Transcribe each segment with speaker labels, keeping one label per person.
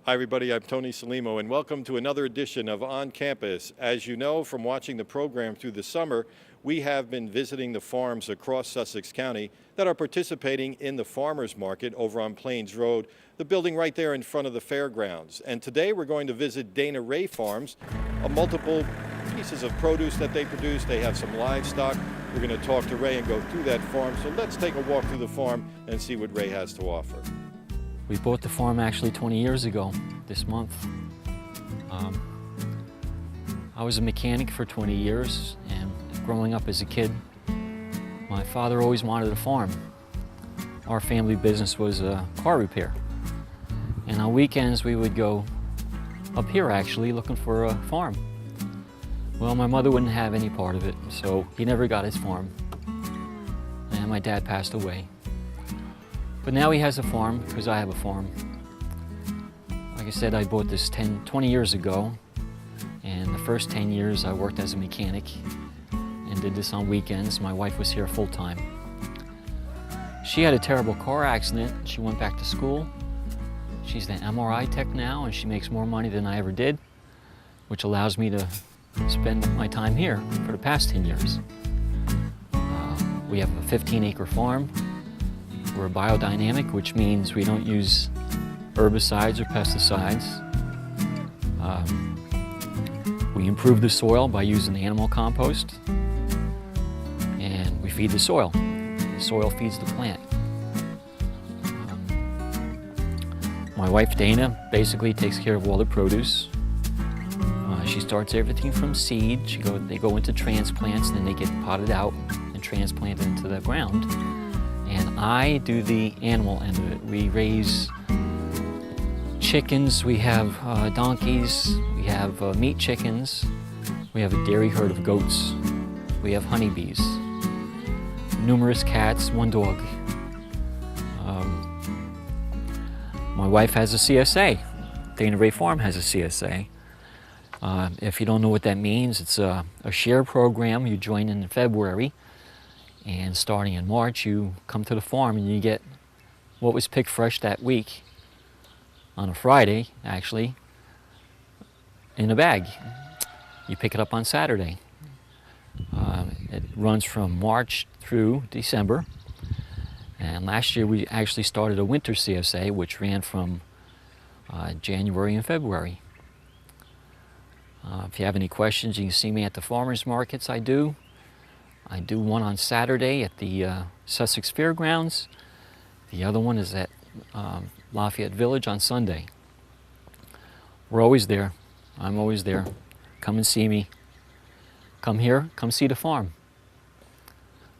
Speaker 1: Hi everybody, I'm Tony Selimo and welcome to another edition of On Campus. As you know from watching the program through the summer, we have been visiting the farms across Sussex County that are participating in the farmers market over on Plains Road, the building right there in front of the fairgrounds. And today we're going to visit Dana Ray Farms, multiple pieces of produce that they produce. They have some livestock. We're going to talk to Ray and go through that farm. So let's take a walk through the farm and see what Ray has to offer.
Speaker 2: We bought the farm actually 20 years ago this month. I was a mechanic for 20 years, and growing up as a kid, my father always wanted a farm. Our family business was car repair. And on weekends we would go up here actually looking for a farm. Well, my mother wouldn't have any part of it, so he never got his farm. And my dad passed away. But now he has a farm because I have a farm. Like I said, I bought this 20 years ago, and the first 10 years I worked as a mechanic and did this on weekends. My wife was here full-time. She had a terrible car accident. She went back to school. She's an MRI tech now, and she makes more money than I ever did, which allows me to spend my time here for the past 10 years. We have a 15-acre farm. We're biodynamic, which means we don't use herbicides or pesticides. We improve the soil by using animal compost, and we feed the soil. The soil feeds the plant. My wife Dana basically takes care of all the produce. She starts everything from seed. They go into transplants, and then they get potted out and transplanted into the ground. And I do the animal end of it. We raise chickens, we have donkeys, we have meat chickens, we have a dairy herd of goats, we have honeybees, numerous cats, one dog. My wife has a CSA. Dana Ray Farm has a CSA. If you don't know what that means, it's a share program. You join in February. And starting in March, you come to the farm and you get what was picked fresh that week on a Friday, actually, in a bag. You pick it up on Saturday. It runs from March through December. And last year we actually started a winter CSA, which ran from January and February. If you have any questions, you can see me at the farmers markets. I do one on Saturday at the Sussex Fairgrounds. The other one is at Lafayette Village on Sunday. We're always there. I'm always there. Come and see me. Come here, come see the farm.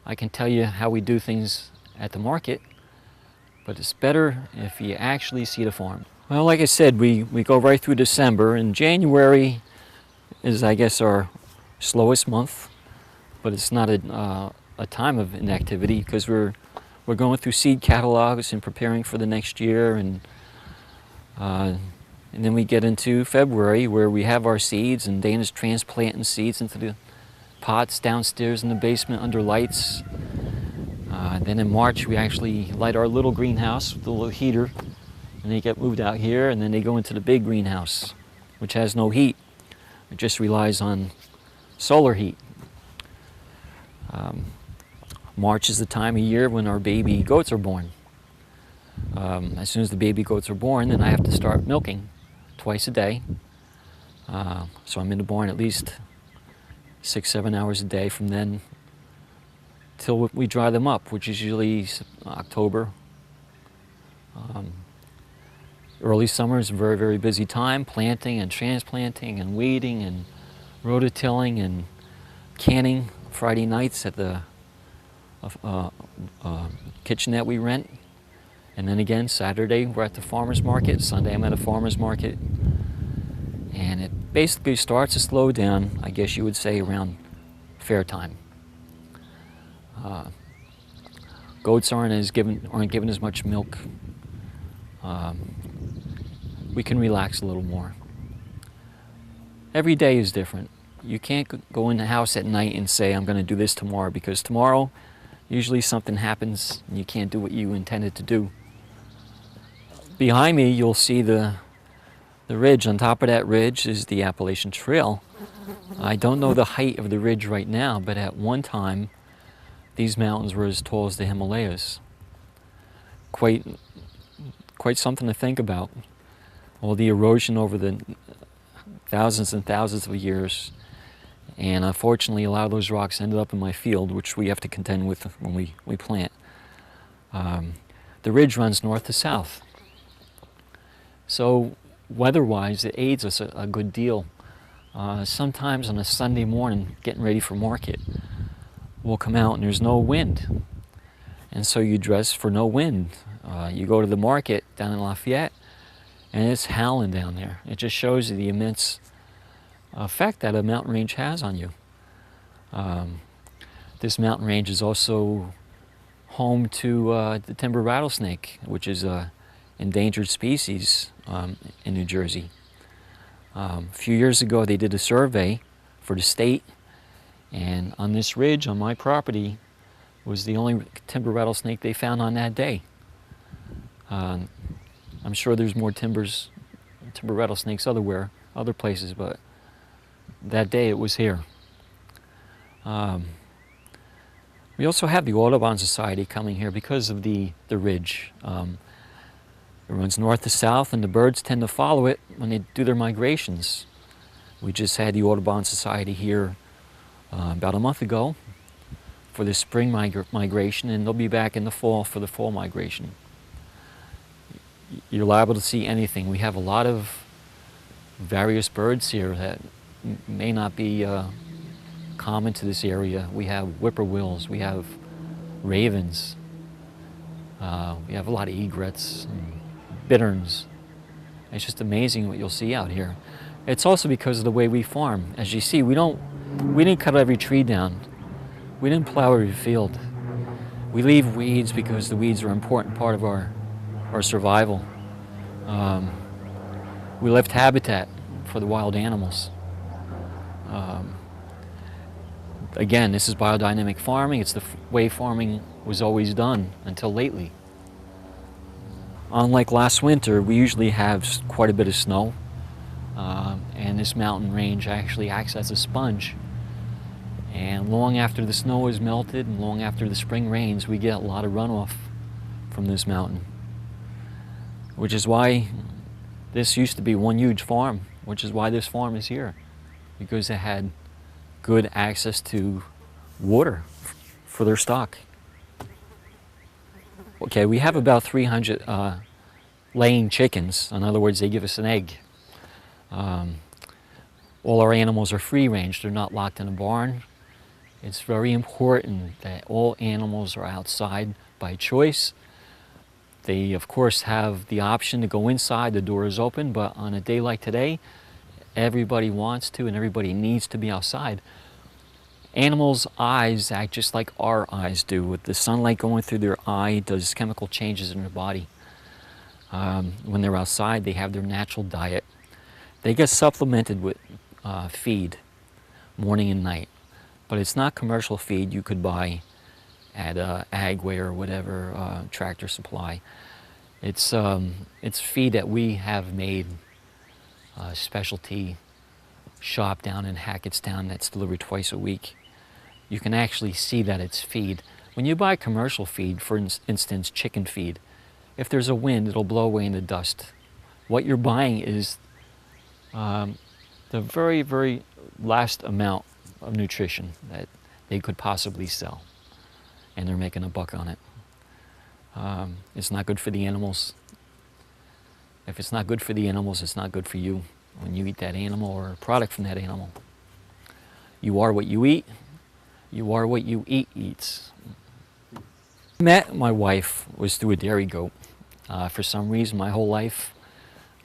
Speaker 2: I can tell you how we do things at the market, but it's better if you actually see the farm. Well, like I said, we go right through December, and January is, I guess, our slowest month. But it's not a time of inactivity because we're going through seed catalogs and preparing for the next year, and then we get into February where we have our seeds, and Dana's transplanting seeds into the pots downstairs in the basement under lights. Then in March we actually light our little greenhouse with a little heater, and they get moved out here, and then they go into the big greenhouse, which has no heat. It just relies on solar heat. March is the time of year when our baby goats are born. As soon as the baby goats are born, then I have to start milking twice a day. So I'm in the barn at least 6-7 hours a day from then till we dry them up, which is usually October. Early summer is a very, very busy time, planting and transplanting and weeding and rototilling and canning. Friday nights at the kitchen that we rent, and then again Saturday we're at the farmers market. Sunday I'm at a farmers market, and it basically starts to slow down, I guess you would say, around fair time. Goats aren't given as much milk. We can relax a little more. Every day is different. You can't go in the house at night and say, I'm going to do this tomorrow, because tomorrow usually something happens and you can't do what you intended to do. Behind me you'll see the The ridge, on top of that ridge is the Appalachian Trail. I don't know the height of the ridge right now, but at one time, these mountains were as tall as the Himalayas. Quite something to think about. All the erosion over the thousands and thousands of years. And unfortunately, a lot of those rocks ended up in my field, which we have to contend with when we plant. The ridge runs north to south. So weather-wise, it aids us a good deal. Sometimes on a Sunday morning, getting ready for market, we'll come out and there's no wind. And so you dress for no wind. You go to the market down in Lafayette, and it's howling down there. It just shows you the immense effect that a mountain range has on you. This mountain range is also home to the timber rattlesnake, which is an endangered species in New Jersey. A few years ago, they did a survey for the state, and on this ridge on my property was the only timber rattlesnake they found on that day. I'm sure there's more timber rattlesnakes other places, but that day it was here. We also have the Audubon Society coming here because of the ridge. It runs north to south, and the birds tend to follow it when they do their migrations. We just had the Audubon Society here about a month ago for the spring migration, and they'll be back in the fall for the fall migration. You're liable to see anything. We have a lot of various birds here that may not be common to this area. We have whippoorwills, we have ravens, we have a lot of egrets, and bitterns. It's just amazing what you'll see out here. It's also because of the way we farm. As you see, we didn't cut every tree down. We didn't plow every field. We leave weeds because the weeds are an important part of our survival. We left habitat for the wild animals. Again, this is biodynamic farming. It's the way farming was always done until lately. Unlike last winter, we usually have quite a bit of snow, and this mountain range actually acts as a sponge. And long after the snow is melted and long after the spring rains, we get a lot of runoff from this mountain, which is why this used to be one huge farm, which is why this farm is here, because it had good access to water for their stock. Okay, we have about 300 laying chickens. In other words, they give us an egg. All our animals are free range. They're not locked in a barn. It's very important that all animals are outside by choice. They, of course, have the option to go inside. The door is open, but on a day like today, everybody wants to and everybody needs to be outside. Animals' eyes act just like our eyes do. With the sunlight going through their eye, it does chemical changes in their body. When they're outside, they have their natural diet. They get supplemented with feed morning and night, but it's not commercial feed you could buy at Agway or whatever Tractor Supply. It's feed that we have made, specialty shop down in Hackettstown that's delivered twice a week. You can actually see that it's feed. When you buy commercial feed, for instance, chicken feed, if there's a wind, it'll blow away in the dust. What you're buying is the very, very last amount of nutrition that they could possibly sell, and they're making a buck on it. It's not good for the animals. If it's not good for the animals, it's not good for you when you eat that animal or a product from that animal. You are what you eat. You are what you eat eats. I met my wife was through a dairy goat. For some reason, my whole life,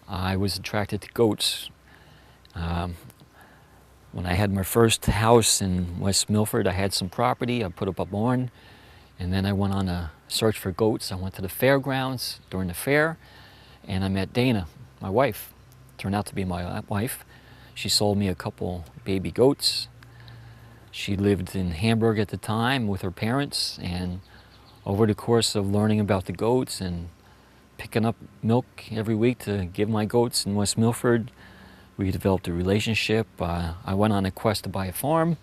Speaker 2: I was attracted to goats. When I had my first house in West Milford, I had some property. I put up a barn, and then I went on a search for goats. I went to the fairgrounds during the fair, and I met Dana, my wife. Turned out to be my wife. She sold me a couple baby goats. She lived in Hamburg at the time with her parents, and over the course of learning about the goats and picking up milk every week to give my goats in West Milford. We developed a relationship. I went on a quest to buy a farm.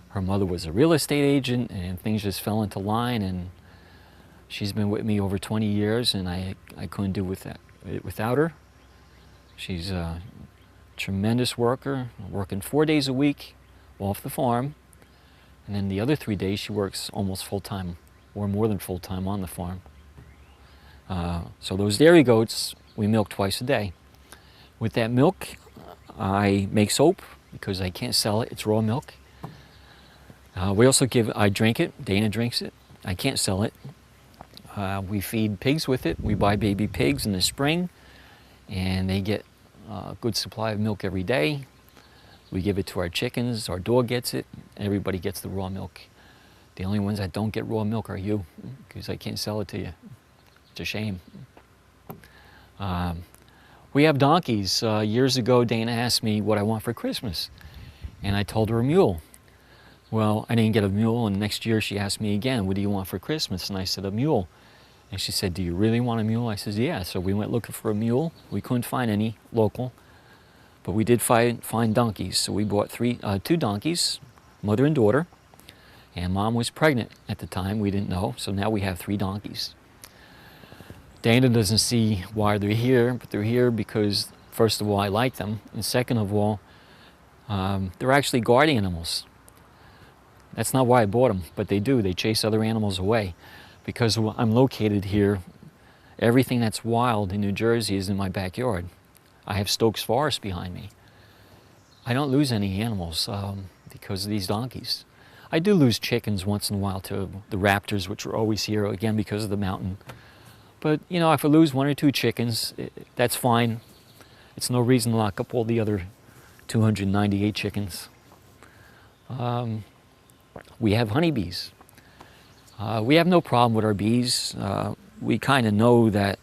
Speaker 2: Her mother was a real estate agent, and things just fell into line, and she's been with me over 20 years, and I couldn't do it without her. She's a tremendous worker, working 4 days a week off the farm, and then the other 3 days she works almost full-time, or more than full-time on the farm. So those dairy goats, we milk twice a day. With that milk, I make soap because I can't sell it, it's raw milk. I drink it, Dana drinks it, I can't sell it. We feed pigs with it, we buy baby pigs in the spring, and they get a good supply of milk every day. We give it to our chickens, our dog gets it, everybody gets the raw milk. The only ones that don't get raw milk are you, because I can't sell it to you. It's a shame. We have donkeys. Years ago, Dana asked me what I want for Christmas, and I told her a mule. Well, I didn't get a mule, and next year she asked me again, what do you want for Christmas? And I said, a mule. And she said, do you really want a mule? I said, yeah. So we went looking for a mule. We couldn't find any local, but we did find donkeys. So we bought two donkeys, mother and daughter, and Mom was pregnant at the time. We didn't know, so now we have 3 donkeys. Dana doesn't see why they're here, but they're here because, first of all, I like them, and second of all, they're actually guard animals. That's not why I bought them, but they do. They chase other animals away. Because I'm located here, everything that's wild in New Jersey is in my backyard. I have Stokes Forest behind me. I don't lose any animals because of these donkeys. I do lose chickens once in a while to the raptors, which are always here, again, because of the mountain. But, you know, if I lose 1 or 2 chickens, that's fine. It's no reason to lock up all the other 298 chickens. We have honeybees. We have no problem with our bees. We kind of know that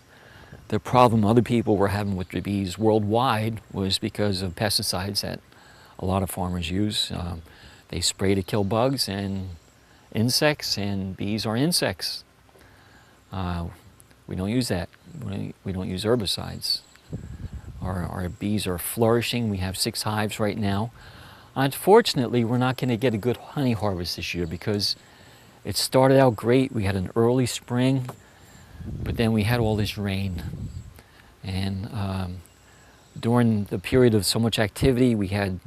Speaker 2: the problem other people were having with the bees worldwide was because of pesticides that a lot of farmers use. They spray to kill bugs and insects, and bees are insects. We don't use that. We don't use herbicides. Our bees are flourishing. We have 6 hives right now. Unfortunately, we're not going to get a good honey harvest this year because it started out great. We had an early spring, but then we had all this rain. And during the period of so much activity, we had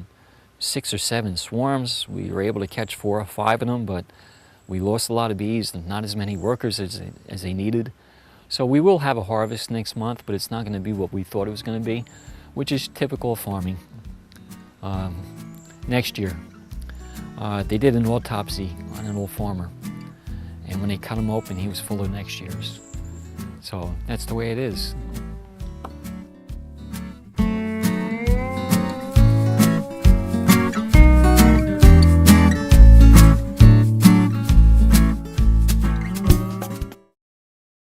Speaker 2: 6 or 7 swarms. We were able to catch 4 or 5 of them, but we lost a lot of bees and not as many workers as they needed. So we will have a harvest next month, but it's not going to be what we thought it was going to be, which is typical of farming. Next year, they did an autopsy on an old farmer, and when they cut him open, he was full of next year's. So that's the way it is.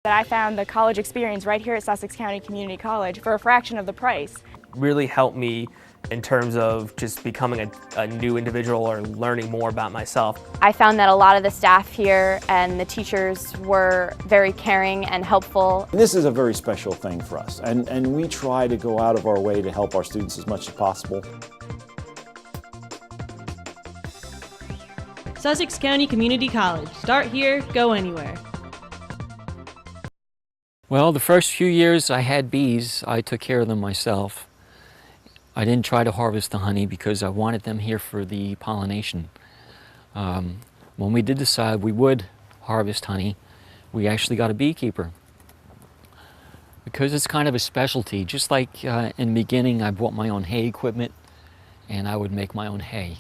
Speaker 3: I found the college experience right here at Sussex County Community College for a fraction of the price.
Speaker 4: Really helped me in terms of just becoming a new individual or learning more about myself.
Speaker 5: I found that a lot of the staff here and the teachers were very caring and helpful.
Speaker 6: This is a very special thing for us, and we try to go out of our way to help our students as much as possible.
Speaker 7: Sussex County Community College. Start here, go anywhere.
Speaker 2: Well, the first few years I had bees, I took care of them myself. I didn't try to harvest the honey because I wanted them here for the pollination. When we did decide we would harvest honey, we actually got a beekeeper. Because it's kind of a specialty, just like in the beginning I bought my own hay equipment and I would make my own hay.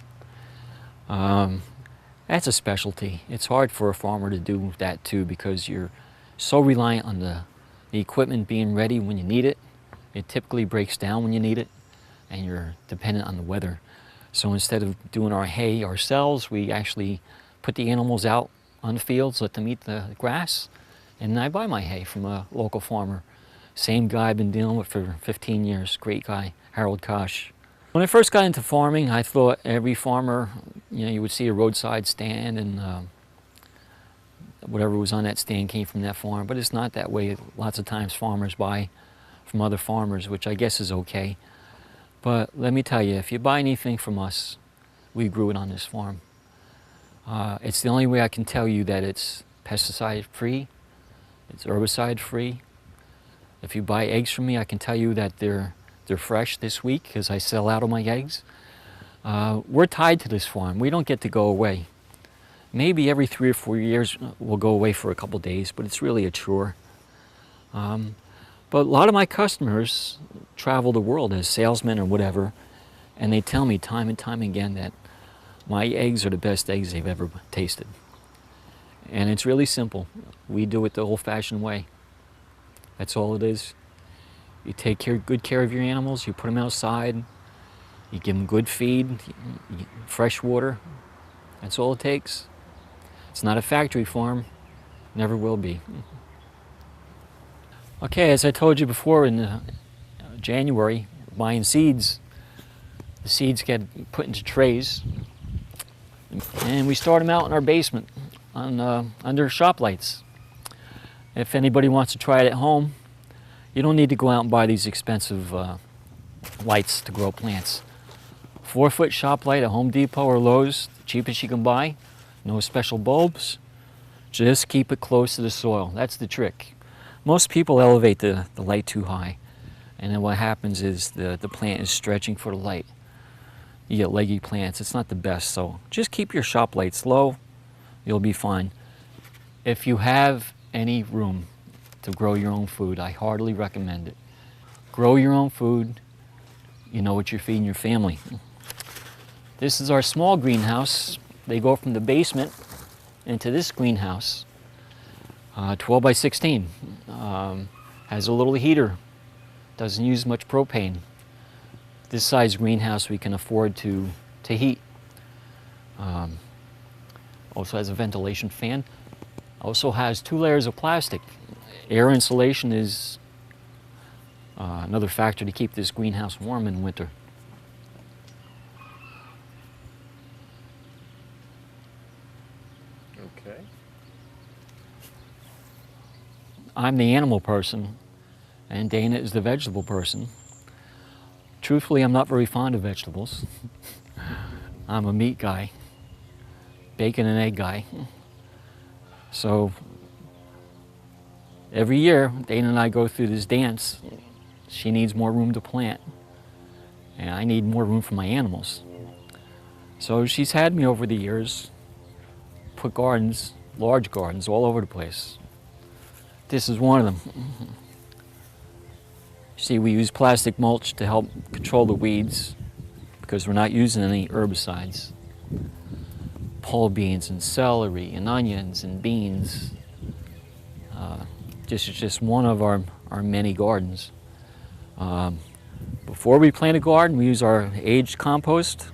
Speaker 2: That's a specialty. It's hard for a farmer to do that too because you're so reliant on the equipment being ready when you need it. It typically breaks down when you need it, and you're dependent on the weather. So instead of doing our hay ourselves, we actually put the animals out on the fields, let them eat the grass, and I buy my hay from a local farmer. Same guy I've been dealing with for 15 years, great guy, Harold Kosh. When I first got into farming, I thought every farmer, you would see a roadside stand and whatever was on that stand came from that farm, but it's not that way. Lots of times farmers buy from other farmers, which I guess is okay. But let me tell you, if you buy anything from us, we grew it on this farm. It's the only way I can tell you that it's pesticide-free, it's herbicide-free. If you buy eggs from me, I can tell you that they're fresh this week because I sell out of my eggs. We're tied to this farm. We don't get to go away. Maybe every 3 or 4 years we'll go away for a couple days, but it's really a chore. But a lot of my customers travel the world as salesmen or whatever, and they tell me time and time again that my eggs are the best eggs they've ever tasted. And it's really simple. We do it the old-fashioned way. That's all it is. You take good care of your animals, you put them outside, you give them good feed, fresh water. That's all it takes. It's not a factory farm, never will be. Okay, as I told you before, in January, buying seeds, the seeds get put into trays, and we start them out in our basement under shop lights. If anybody wants to try it at home, you don't need to go out and buy these expensive lights to grow plants. 4-foot shop light at Home Depot or Lowe's, the cheapest you can buy. No special bulbs. Just keep it close to the soil. That's the trick. Most people elevate the light too high, and then what happens is the plant is stretching for the light. You get leggy plants. It's not the best, so just keep your shop lights low. You'll be fine. If you have any room to grow your own food, I heartily recommend it. Grow your own food. You know what you're feeding your family. This is our small greenhouse. They go from the basement into this greenhouse, 12 by 16. Has a little heater, doesn't use much propane. This size greenhouse we can afford to heat. Also has a ventilation fan. Also has 2 layers of plastic. Air insulation is another factor to keep this greenhouse warm in winter.
Speaker 1: Okay.
Speaker 2: I'm the animal person, and Dana is the vegetable person. Truthfully, I'm not very fond of vegetables. I'm a meat guy, bacon and egg guy. So every year, Dana and I go through this dance. She needs more room to plant, and I need more room for my animals. So she's had me over the years, put gardens, large gardens, all over the place. This is one of them. See, we use plastic mulch to help control the weeds because we're not using any herbicides. Pole beans and celery and onions and beans. Just one of our many gardens. Before we plant a garden, we use our aged compost.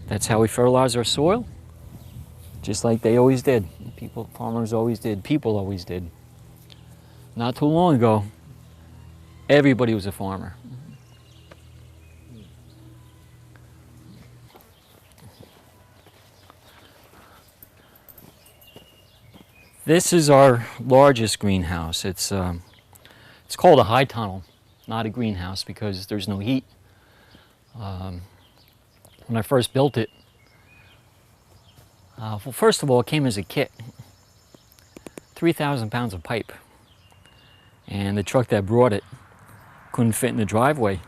Speaker 2: That's how we fertilize our soil, just like they always did. Farmers always did, people always did. Not too long ago, everybody was a farmer. This is our largest greenhouse. It's called a high tunnel, not a greenhouse because there's no heat. When I first built it, well, first of all, it came as a kit. 3,000 pounds of pipe. And the truck that brought it couldn't fit in the driveway.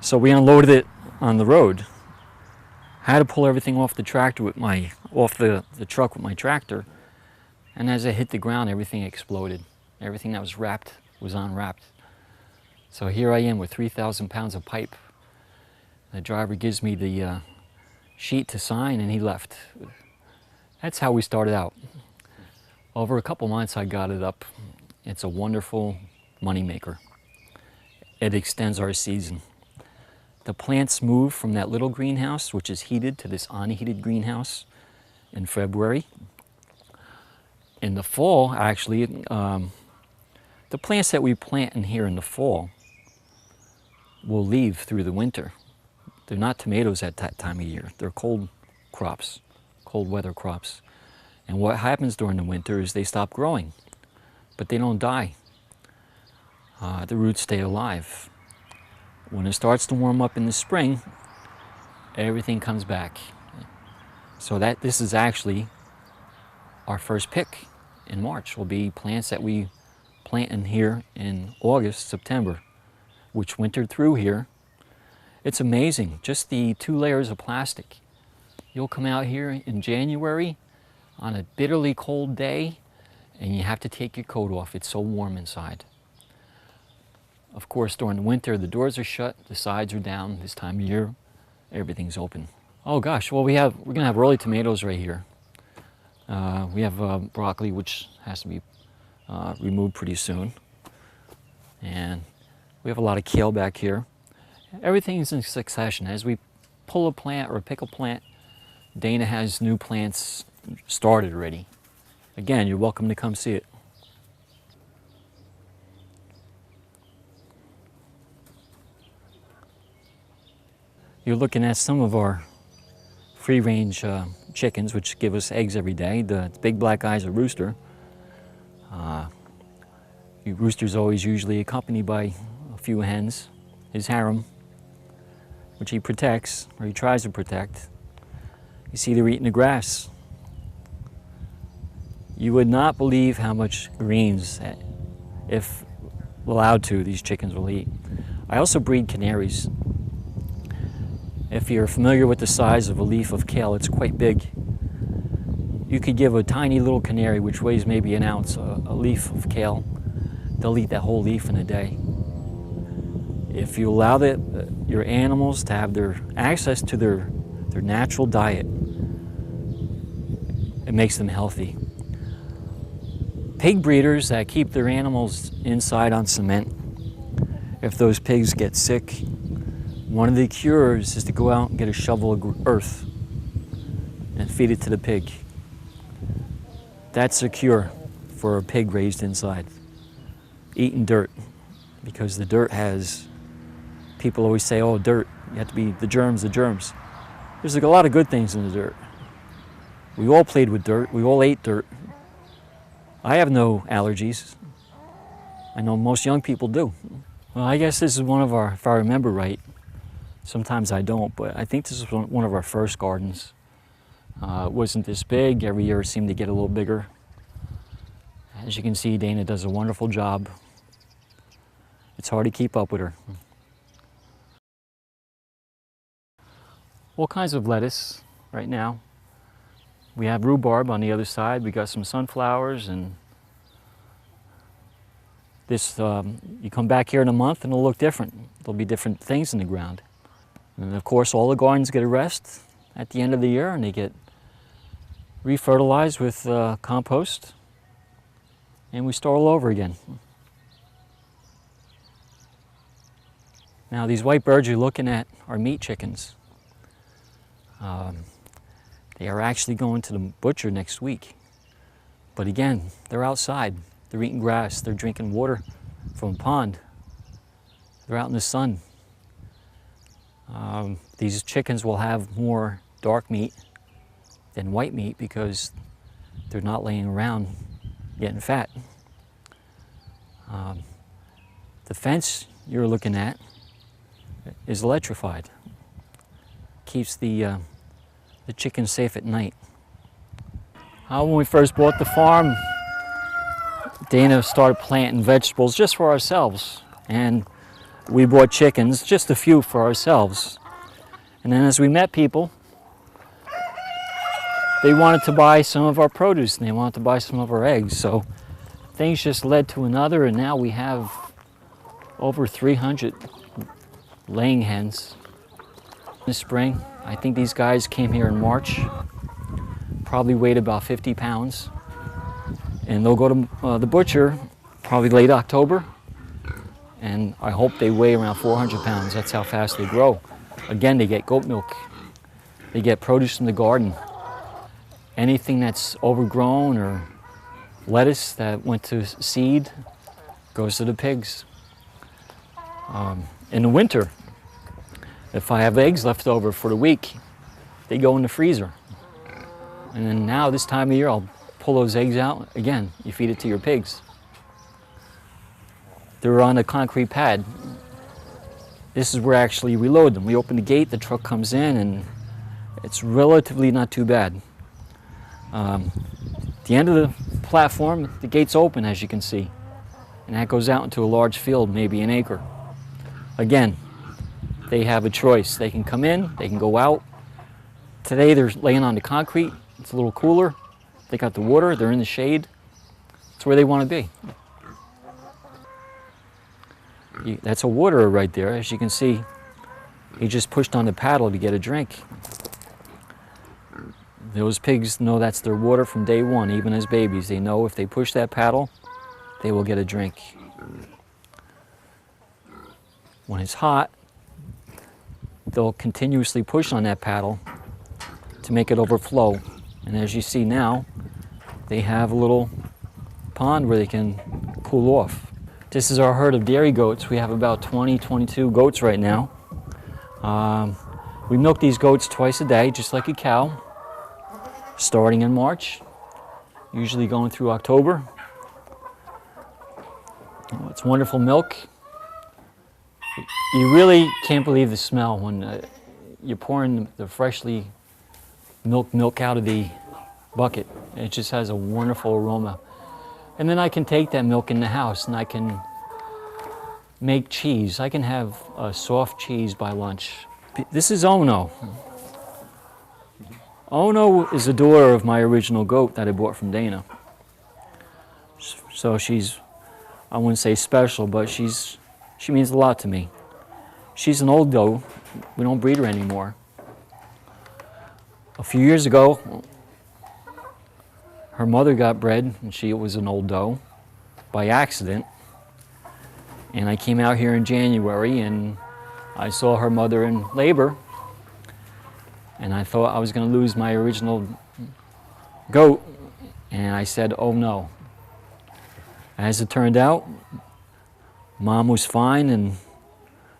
Speaker 2: So we unloaded it on the road. Had to pull everything off the tractor with the truck with my tractor. And as it hit the ground, everything exploded. Everything that was wrapped was unwrapped. So here I am with 3,000 pounds of pipe. The driver gives me the sheet to sign, and he left. That's how we started out. Over a couple months, I got it up. It's a wonderful moneymaker. It extends our season. The plants move from that little greenhouse, which is heated, to this unheated greenhouse in February. In the fall, actually, the plants that we plant in here in the fall will leave through the winter. They're not tomatoes at that time of year. They're cold crops, cold weather crops. And what happens during the winter is they stop growing, but they don't die. The roots stay alive. When it starts to warm up in the spring, everything comes back. So this is actually our first pick in March. Will be plants that we plant in here in August, September, which wintered through here. It's amazing, just the 2 layers of plastic. You'll come out here in January on a bitterly cold day and you have to take your coat off. It's so warm inside. Of course, during the winter, the doors are shut, the sides are down. This time of year, everything's open. Oh gosh, well we're gonna have early tomatoes right here. We have broccoli, which has to be removed pretty soon. And we have a lot of kale back here. Everything's in succession. As we pull a plant or pick a plant, Dana has new plants started already. Again, you're welcome to come see it. You're looking at some of our free-range chickens, which give us eggs every day. The big black guy's a rooster. The rooster's always usually accompanied by a few hens, his harem, which he protects, or he tries to protect. You see they're eating the grass. You would not believe how much greens, if allowed to, these chickens will eat. I also breed canaries. If you're familiar with the size of a leaf of kale, it's quite big. You could give a tiny little canary, which weighs maybe an ounce, a leaf of kale. They'll eat that whole leaf in a day. If you allow your animals to have their access to their natural diet, it makes them healthy. Pig breeders that keep their animals inside on cement, if those pigs get sick, one of the cures is to go out and get a shovel of earth and feed it to the pig. That's a cure for a pig raised inside. Eating dirt, because the dirt has, people always say, oh, dirt, you have to be the germs. There's a lot of good things in the dirt. We all played with dirt, we all ate dirt. I have no allergies. I know most young people do. Well, I guess this is one of our, if I remember right, sometimes I don't, but I think this is one of our first gardens. It wasn't this big. Every year it seemed to get a little bigger. As you can see, Dana does a wonderful job. It's hard to keep up with her. All kinds of lettuce right now. We have rhubarb on the other side. We got some sunflowers, and this, you come back here in a month and it'll look different. There'll be different things in the ground. And of course, all the gardens get a rest at the end of the year, and they get refertilized with compost, and we start all over again. Now, these white birds you're looking at are meat chickens. They are actually going to the butcher next week. But again, they're outside. They're eating grass. They're drinking water from a pond. They're out in the sun. These chickens will have more dark meat than white meat because they're not laying around getting fat. The fence you're looking at is electrified. Keeps the chickens safe at night. When we first bought the farm, Dana started planting vegetables just for ourselves, and we bought chickens, just a few for ourselves. And then as we met people, they wanted to buy some of our produce and they wanted to buy some of our eggs. So things just led to another, and now we have over 300 laying hens. In the spring, I think these guys came here in March, probably weighed about 50 pounds. And they'll go to the butcher probably late October, and I hope they weigh around 400 pounds. That's how fast they grow. Again, they get goat milk. They get produce from the garden. Anything that's overgrown or lettuce that went to seed goes to the pigs. In the winter, if I have eggs left over for the week, they go in the freezer. And then now this time of year, I'll pull those eggs out, again, you feed it to your pigs. They're on a concrete pad. This is where actually we load them. We open the gate, the truck comes in, and it's relatively not too bad. At the end of the platform, the gate's open, as you can see, and that goes out into a large field, maybe an acre. Again, they have a choice. They can come in, they can go out. Today they're laying on the concrete. It's a little cooler. They got the water, they're in the shade. It's where they want to be. That's a waterer right there. As you can see, he just pushed on the paddle to get a drink. Those pigs know that's their water from day one, even as babies. They know if they push that paddle, they will get a drink. When it's hot, they'll continuously push on that paddle to make it overflow. And as you see now, they have a little pond where they can cool off. This is our herd of dairy goats. We have about 22 goats right now. We milk these goats twice a day, just like a cow, starting in March, usually going through October. It's wonderful milk. You really can't believe the smell when you're pouring the freshly milked milk out of the bucket. It just has a wonderful aroma. And then I can take that milk in the house and I can make cheese. I can have a soft cheese by lunch. This is Ono. Ono is the daughter of my original goat that I bought from Dana. So she's, I wouldn't say special, but she means a lot to me. She's an old doe. We don't breed her anymore. A few years ago, her mother got bred, and she was an old doe by accident. And I came out here in January, and I saw her mother in labor, and I thought I was going to lose my original goat, and I said, oh no. As it turned out, Mom was fine, and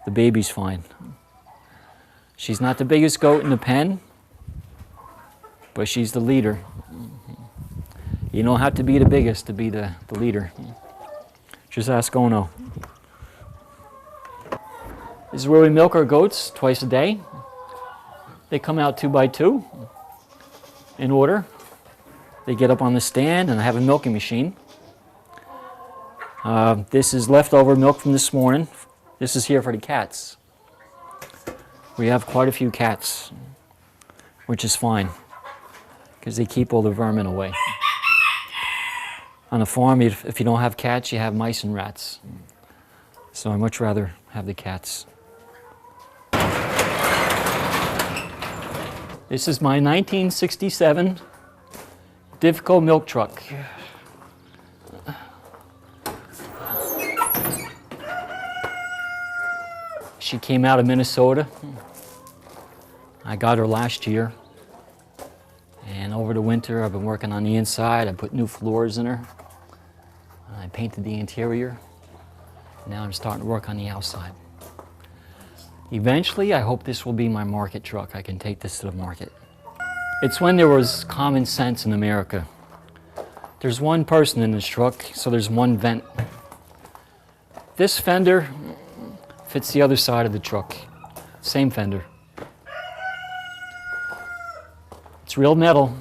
Speaker 2: the baby's fine. She's not the biggest goat in the pen, but she's the leader. You don't have to be the biggest to be the leader. Just ask Ono. This is where we milk our goats twice a day. They come out 2 by 2 in order. They get up on the stand, and I have a milking machine. This is leftover milk from this morning. This is here for the cats. We have quite a few cats, which is fine, because they keep all the vermin away. On a farm, if you don't have cats, you have mice and rats. So I much rather have the cats. This is my 1967 Diffco milk truck. She came out of Minnesota. I got her last year. And over the winter, I've been working on the inside. I put new floors in her. I painted the interior. Now I'm starting to work on the outside. Eventually, I hope this will be my market truck. I can take this to the market. It's when there was common sense in America. There's one person in this truck, so there's one vent. This fender fits the other side of the truck. Same fender. It's real metal.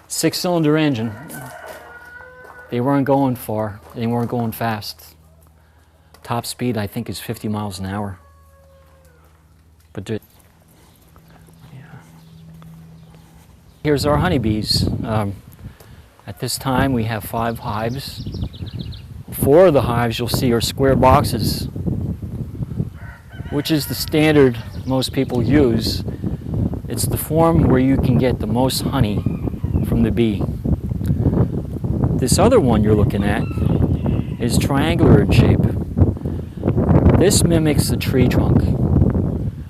Speaker 2: 6-cylinder engine. They weren't going far. They weren't going fast. Top speed, I think, is 50 miles an hour. But here's our honeybees. At this time, we have 5 hives. 4 of the hives you'll see are square boxes, which is the standard most people use. It's the form where you can get the most honey from the bee. This other one you're looking at is triangular in shape. This mimics a tree trunk.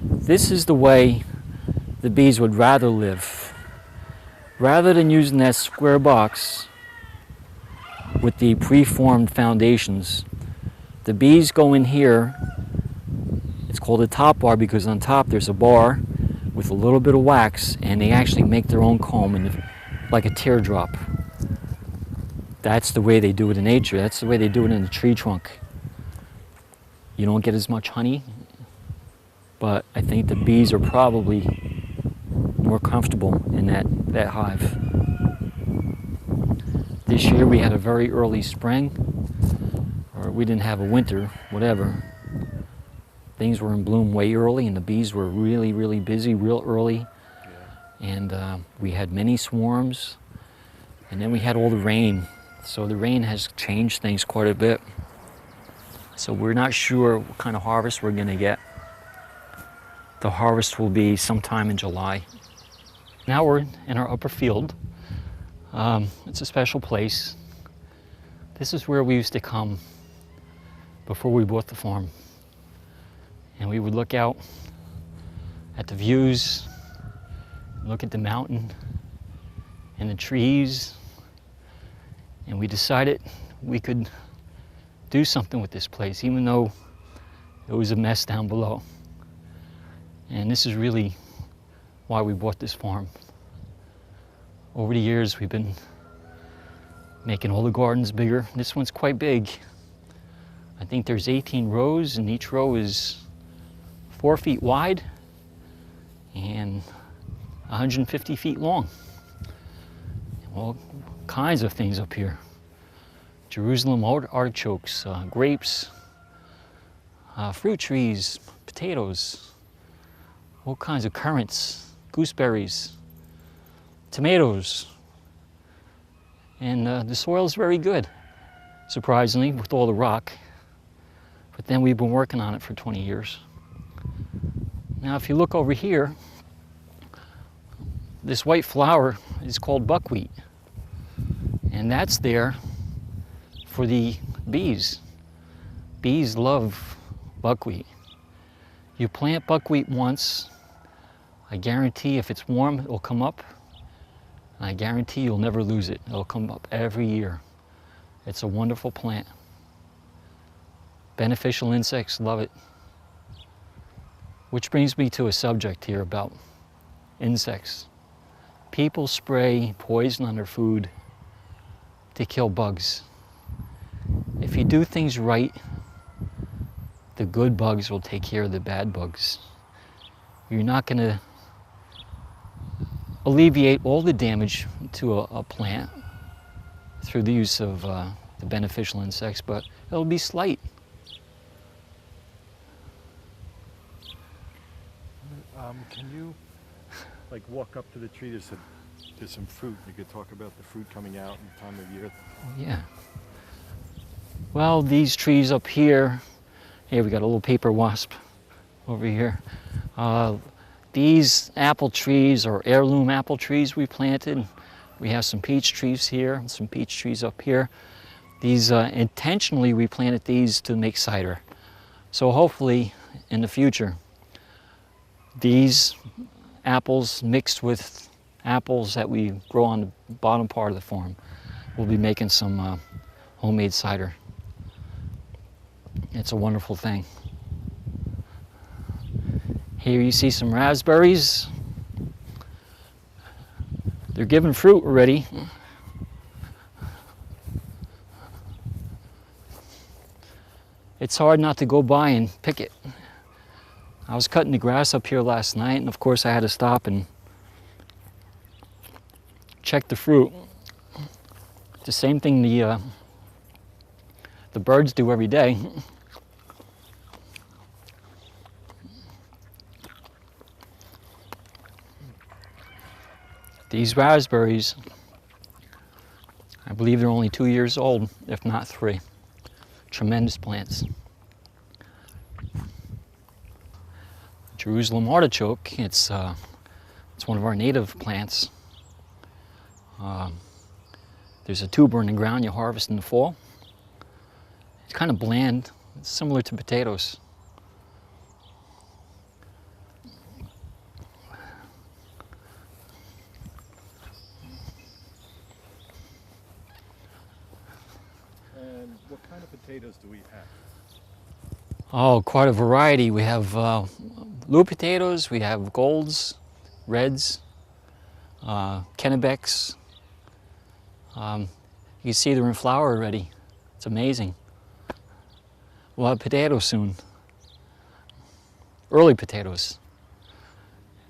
Speaker 2: This is the way the bees would rather live. Rather than using that square box with the preformed foundations, the bees go in here. It's called a top bar because on top there's a bar with a little bit of wax, and they actually make their own comb, and like a teardrop. That's the way they do it in nature. That's the way they do it in a tree trunk. You don't get as much honey, but I think the bees are probably more comfortable in that hive. This year we had a very early spring, or we didn't have a winter, whatever. Things were in bloom way early, and the bees were really, really busy real early. And we had many swarms, and then we had all the rain. So the rain has changed things quite a bit. So we're not sure what kind of harvest we're gonna get. The harvest will be sometime in July. Now we're in our upper field. It's a special place. This is where we used to come before we bought the farm. And we would look out at the views, look at the mountain and the trees, and we decided we could do something with this place, even though it was a mess down below. And this is really why we bought this farm. Over the years, we've been making all the gardens bigger. This one's quite big. I think there's 18 rows, and each row is 4 feet wide and 150 feet long. All kinds of things up here. Jerusalem artichokes, grapes, fruit trees, potatoes, all kinds of currants, gooseberries, tomatoes. And the soil is very good, surprisingly, with all the rock. But then we've been working on it for 20 years. Now, if you look over here, this white flower is called buckwheat. And that's there for the bees. Bees love buckwheat. You plant buckwheat once, I guarantee if it's warm, it'll come up. And I guarantee you'll never lose it. It'll come up every year. It's a wonderful plant. Beneficial insects love it. Which brings me to a subject here about insects. People spray poison on their food to kill bugs. If you do things right, the good bugs will take care of the bad bugs. You're not going to alleviate all the damage to a plant through the use of the beneficial insects, but it'll be slight.
Speaker 1: Can you like walk up to the tree? There's some fruit. You could talk about the fruit coming out in the time of year.
Speaker 2: Yeah. Well, these trees up here, we got a little paper wasp over here. These apple trees are heirloom apple trees we planted. We have some peach trees here and some peach trees up here. These, intentionally we planted these to make cider. So hopefully in the future, these apples mixed with apples that we grow on the bottom part of the farm, we'll be making some homemade cider. It's a wonderful thing. Here you see some raspberries. They're giving fruit already. It's hard not to go by and pick it. I was cutting the grass up here last night, and of course I had to stop and check the fruit. The same thing the birds do every day. These raspberries, I believe they're only 2 years old, if not 3. Tremendous plants. Jerusalem artichoke, it's one of our native plants. There's a tuber in the ground you harvest in the fall. It's kind of bland. It's similar to potatoes.
Speaker 1: And what kind of potatoes do we have?
Speaker 2: Oh, quite a variety. We have blue potatoes, we have golds, reds, Kennebecks, You can see they're in flower already. It's amazing. We'll have potatoes soon. Early potatoes.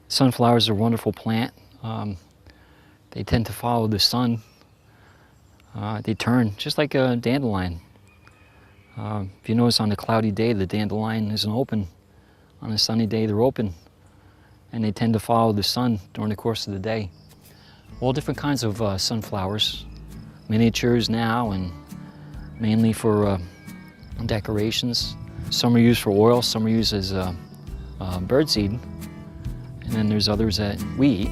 Speaker 2: Sunflowers are a wonderful plant. They tend to follow the sun. They turn just like a dandelion. If you notice, on a cloudy day, the dandelion isn't open. On a sunny day, they're open. And they tend to follow the sun during the course of the day. All different kinds of sunflowers. Miniatures now, and mainly for decorations. Some are used for oil, some are used as birdseed. And then there's others that we eat.